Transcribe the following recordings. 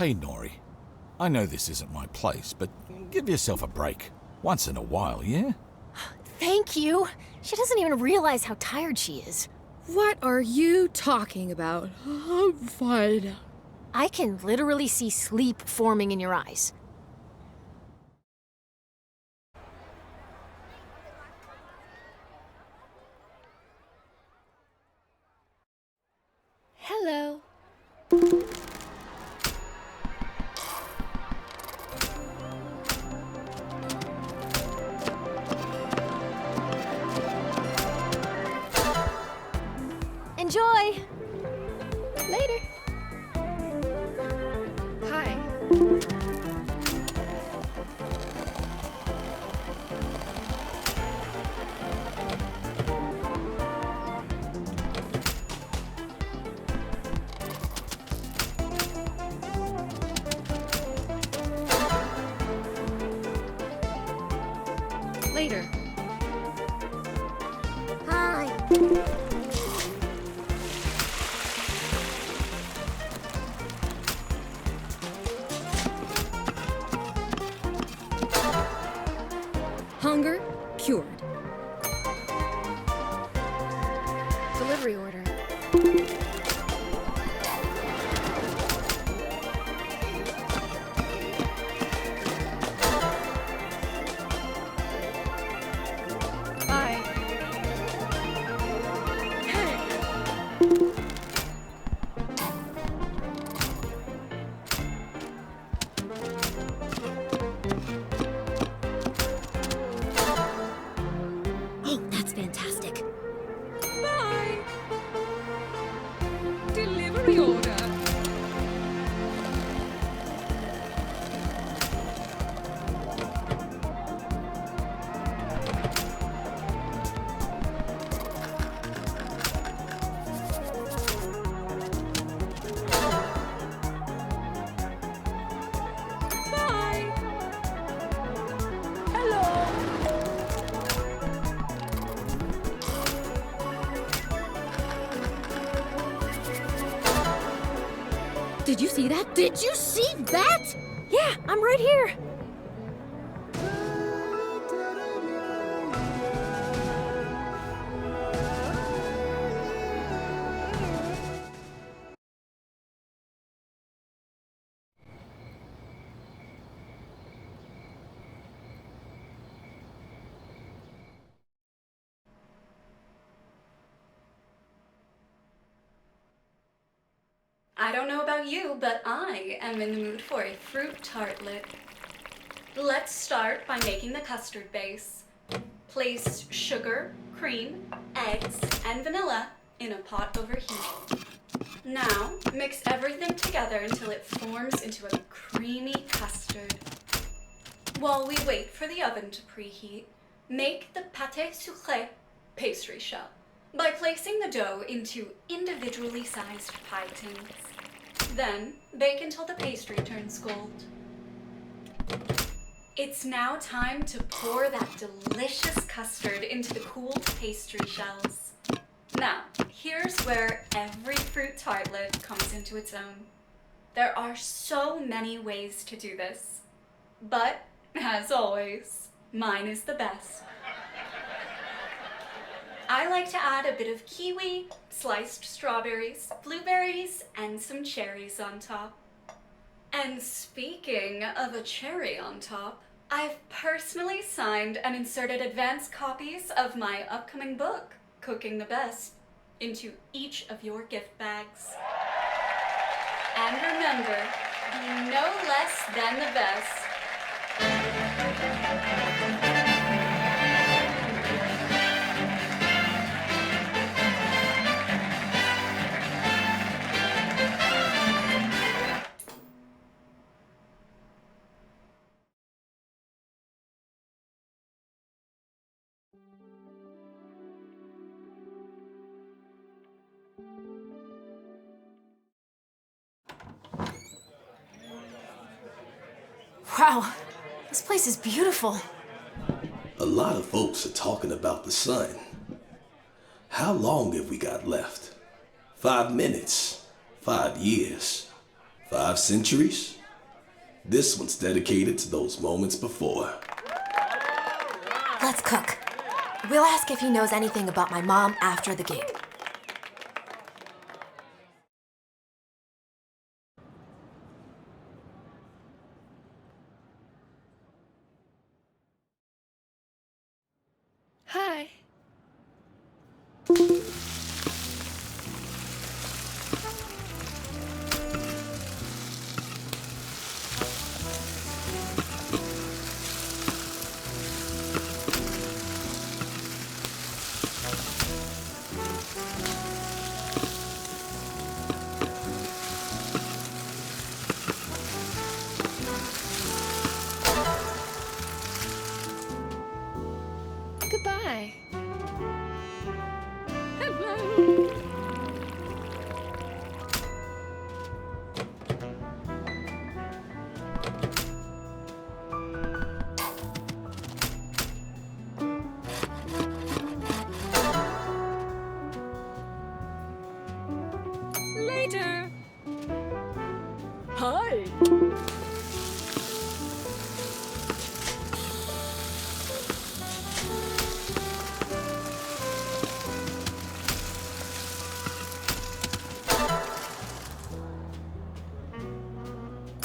Hey, Nori. I know this isn't my place, but give yourself a break. Once in a while, yeah? Thank you. She doesn't even realize how tired she is. What are you talking about? I'm fine. I can literally see sleep forming in your eyes. Hello. Enjoy! Later. Hi. Later. Hi. Hunger cured. Delivery order. Bye. Hey. Oh, that's fantastic. Bye. Delivery order. Bye. Hello. Did you see that? Did you see that? Yeah, I'm right here. I don't know about you, but I am in the mood for a fruit tartlet. Let's start by making the custard base. Place sugar, cream, eggs, and vanilla in a pot over heat. Now, mix everything together until it forms into a creamy custard. While we wait for the oven to preheat, make the pâté sucré pastry shell by placing the dough into individually sized pie tins. Then, bake until the pastry turns gold. It's now time to pour that delicious custard into the cooled pastry shells. Now, here's where every fruit tartlet comes into its own. There are so many ways to do this, but as always, mine is the best. I like to add a bit of kiwi, sliced strawberries, blueberries, and some cherries on top. And speaking of a cherry on top, I've personally signed and inserted advance copies of my upcoming book, Cooking the Best, into each of your gift bags. And remember, be no less than the best. Wow, this place is beautiful. A lot of folks are talking about the sun. How long have we got left? 5 minutes, 5 years, 5 centuries? This one's dedicated to those moments before. Let's cook. We'll ask if he knows anything about my mom after the gig. Hi. Goodbye. Hello. Later. Hi.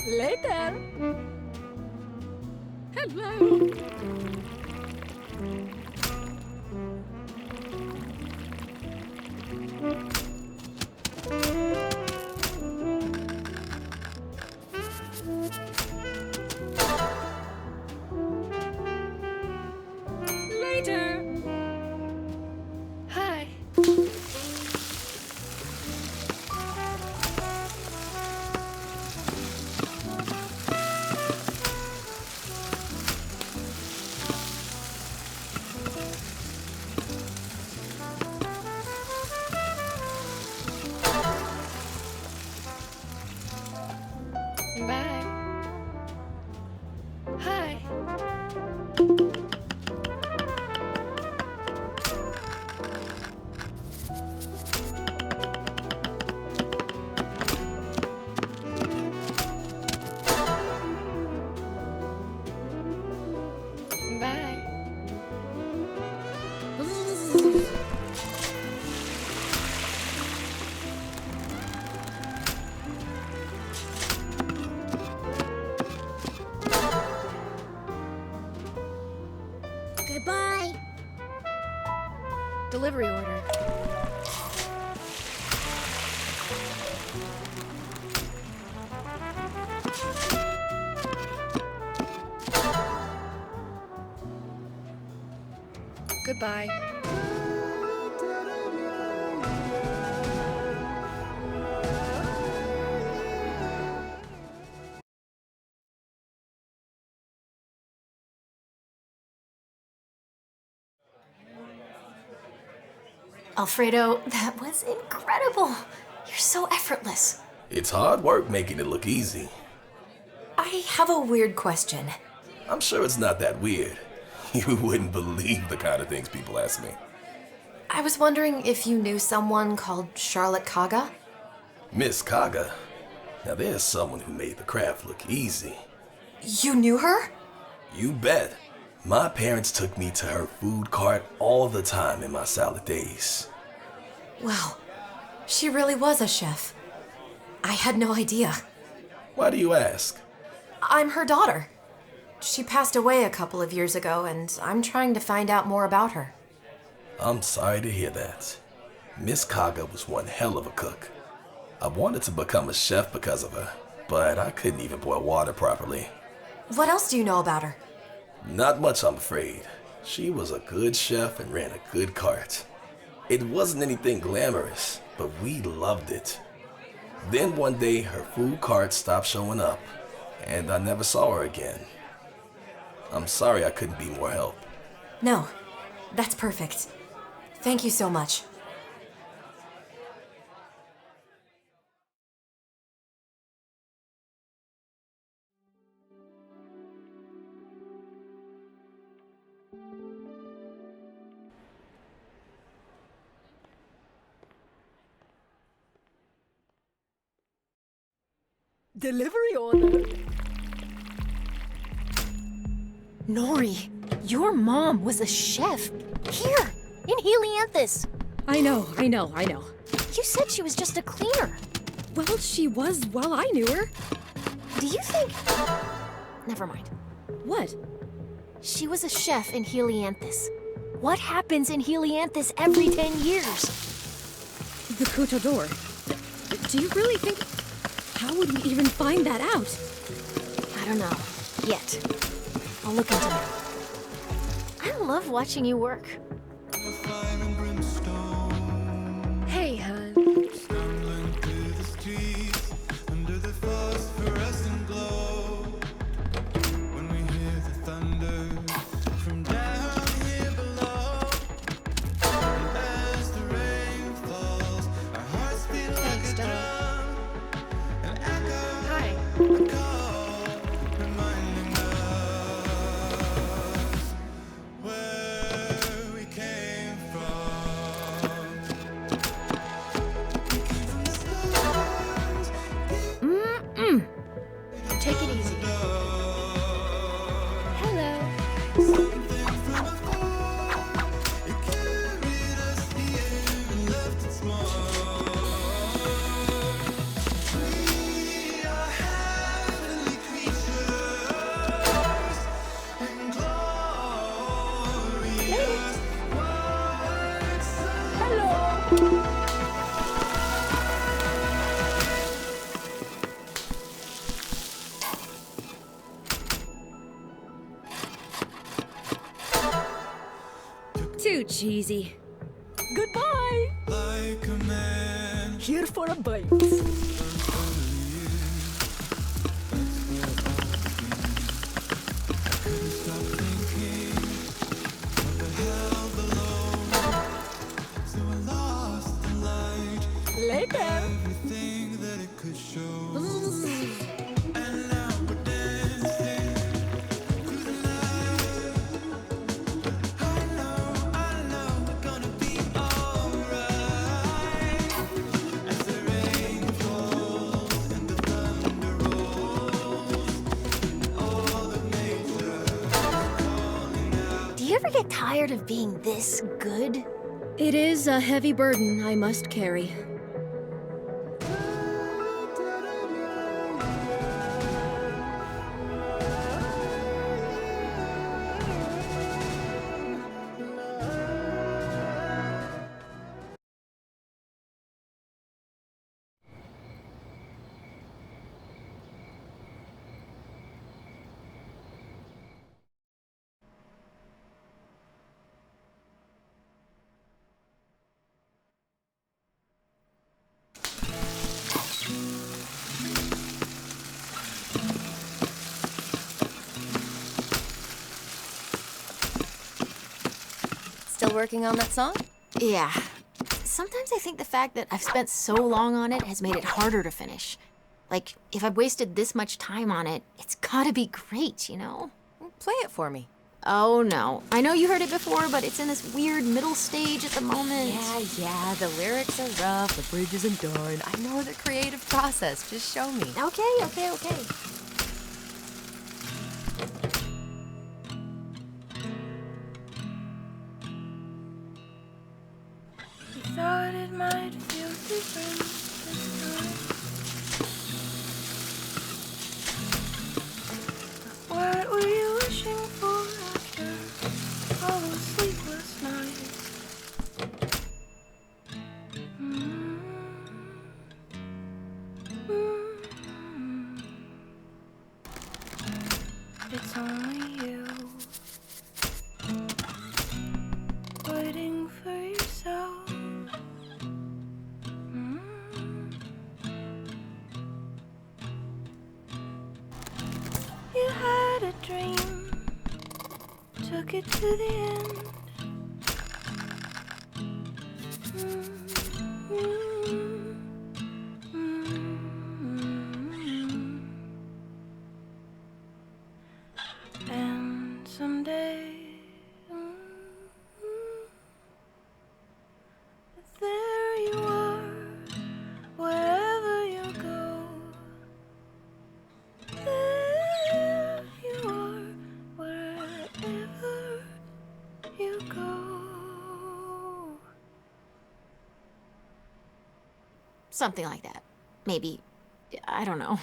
Later. Hello. Later. Hi. Bye. Hi. Bye. Goodbye. Delivery order. Goodbye. Alfredo, that was incredible. You're so effortless. It's hard work making it look easy. I have a weird question. I'm sure it's not that weird. You wouldn't believe the kind of things people ask me. I was wondering if you knew someone called Charlotte Kaga? Miss Kaga. Now there's someone who made the craft look easy. You knew her? You bet. My parents took me to her food cart all the time in my salad days. Wow, she really was a chef. I had no idea. Why do you ask? I'm her daughter. She passed away a couple of years ago, and I'm trying to find out more about her. I'm sorry to hear that. Miss Kaga was one hell of a cook. I wanted to become a chef because of her, but I couldn't even boil water properly. What else do you know about her? Not much, I'm afraid. She was a good chef and ran a good cart. It wasn't anything glamorous, but we loved it. Then one day, her food cart stopped showing up, and I never saw her again. I'm sorry I couldn't be more help. No, that's perfect. Thank you so much. Delivery order. Nori, your mom was a chef here in Helianthus. I know. You said she was just a cleaner. Well, she was while I knew her. Do you think... Never mind. What? She was a chef in Helianthus. What happens in Helianthus every 10 years? The Kuto door. Do you really think... How would we even find that out? I don't know. Yet. I'll look into it. I love watching you work. Hey, hon. Thanks, Dad. Hi. Take it easy. Hello. Too cheesy. Goodbye. Like a man, Here for a bite. stop thinking, what the hell below? So I lost the light, Later. everything that it could show. And now we're dancing through the night. I know we're gonna be alright. As the rain falls and the thunder rolls, all of nature calling out. Do you ever get tired of being this good? It is a heavy burden I must carry. Still working on that song? Yeah. Sometimes I think the fact that I've spent so long on it has made it harder to finish. Like, if I've wasted this much time on it, it's gotta be great, you know? Play it for me. Oh no. I know you heard it before, but it's in this weird middle stage at the moment. Yeah, the lyrics are rough, the bridge isn't done. I know the creative process, just show me. Okay. You thought it might feel different this time. What were you wishing for after all those sleepless nights? It's only you waiting for yourself. You had a dream, took it to the end. And someday, there you are, wherever you go. Something like that. Maybe. I don't know.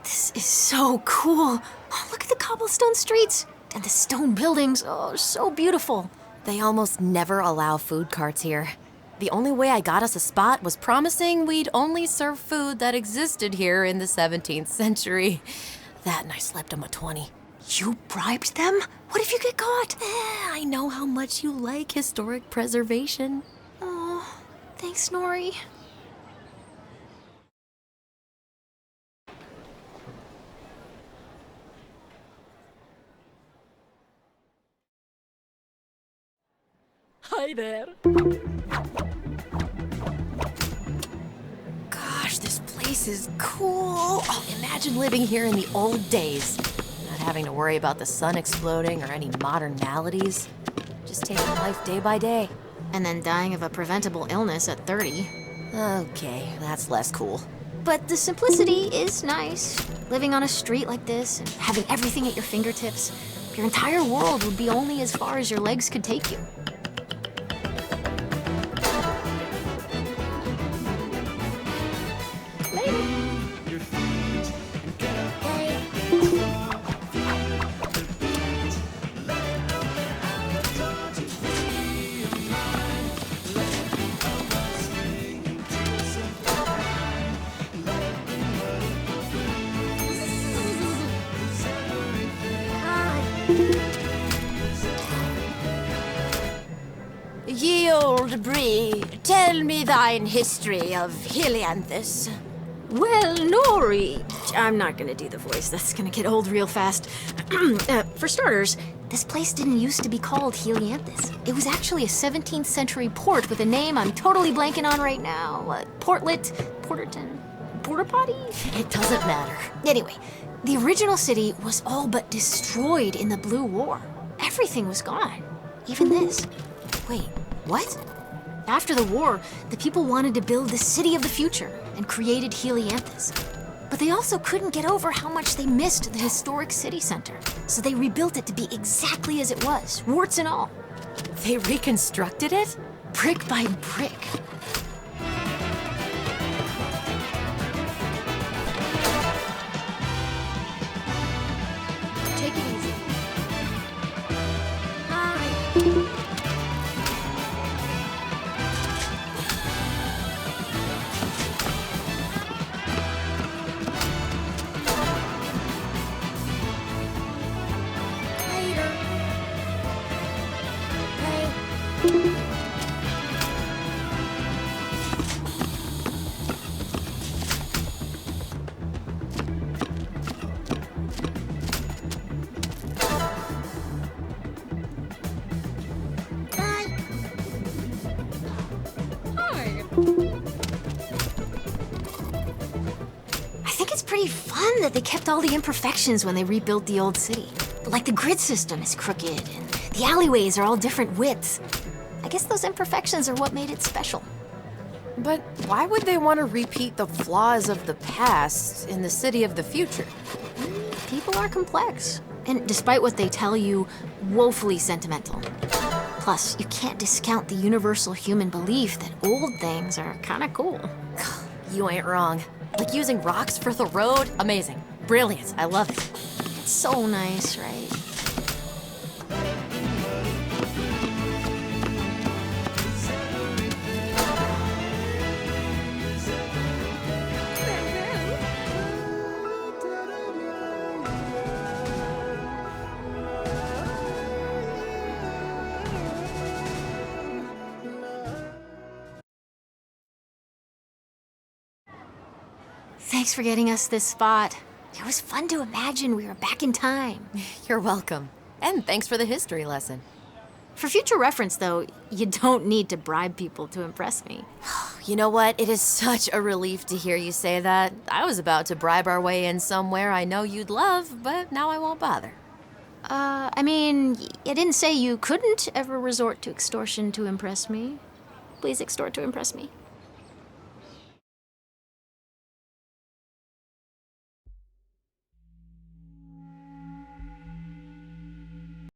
This is so cool. Oh, look at the cobblestone streets. And the stone buildings. Oh, so beautiful. They almost never allow food carts here. The only way I got us a spot was promising we'd only serve food that existed here in the 17th century. That and I slipped them a 20. You bribed them? What if you get caught? I know how much you like historic preservation. Oh, thanks, Nori. Hi there. Gosh, this place is cool. Oh, imagine living here in the old days. Not having to worry about the sun exploding or any modern maladies. Just taking life day by day. And then dying of a preventable illness at 30. Okay, that's less cool. But the simplicity is nice. Living on a street like this and having everything at your fingertips. Your entire world would be only as far as your legs could take you. Ye old Bree, tell me thine history of Helianthus. Well, Nori. I'm not gonna do the voice. That's gonna get old real fast. For starters, this place didn't used to be called Helianthus. It was actually a 17th century port with a name I'm totally blanking on right now. Portlet, Porterton, Porter Potty? It doesn't matter. Anyway, the original city was all but destroyed in the Blue War. Everything was gone. Even this. Wait, what? After the war, the people wanted to build the city of the future and created Helianthus. But they also couldn't get over how much they missed the historic city center. So they rebuilt it to be exactly as it was, warts and all. They reconstructed it? Brick by brick. Take it easy. I think it's pretty fun that they kept all the imperfections when they rebuilt the old city. Like the grid system is crooked, and the alleyways are all different widths. I guess those imperfections are what made it special. But why would they want to repeat the flaws of the past in the city of the future? People are complex, and despite what they tell you, woefully sentimental. Plus, you can't discount the universal human belief that old things are kinda cool. You ain't wrong. Like using rocks for the road? Amazing. Brilliant. I love it. It's so nice, right? Thanks for getting us this spot. It was fun to imagine we were back in time. You're welcome. And thanks for the history lesson. For future reference, though, you don't need to bribe people to impress me. You know what? It is such a relief to hear you say that. I was about to bribe our way in somewhere I know you'd love, but now I won't bother. I mean, I didn't say you couldn't ever resort to extortion to impress me. Please extort to impress me.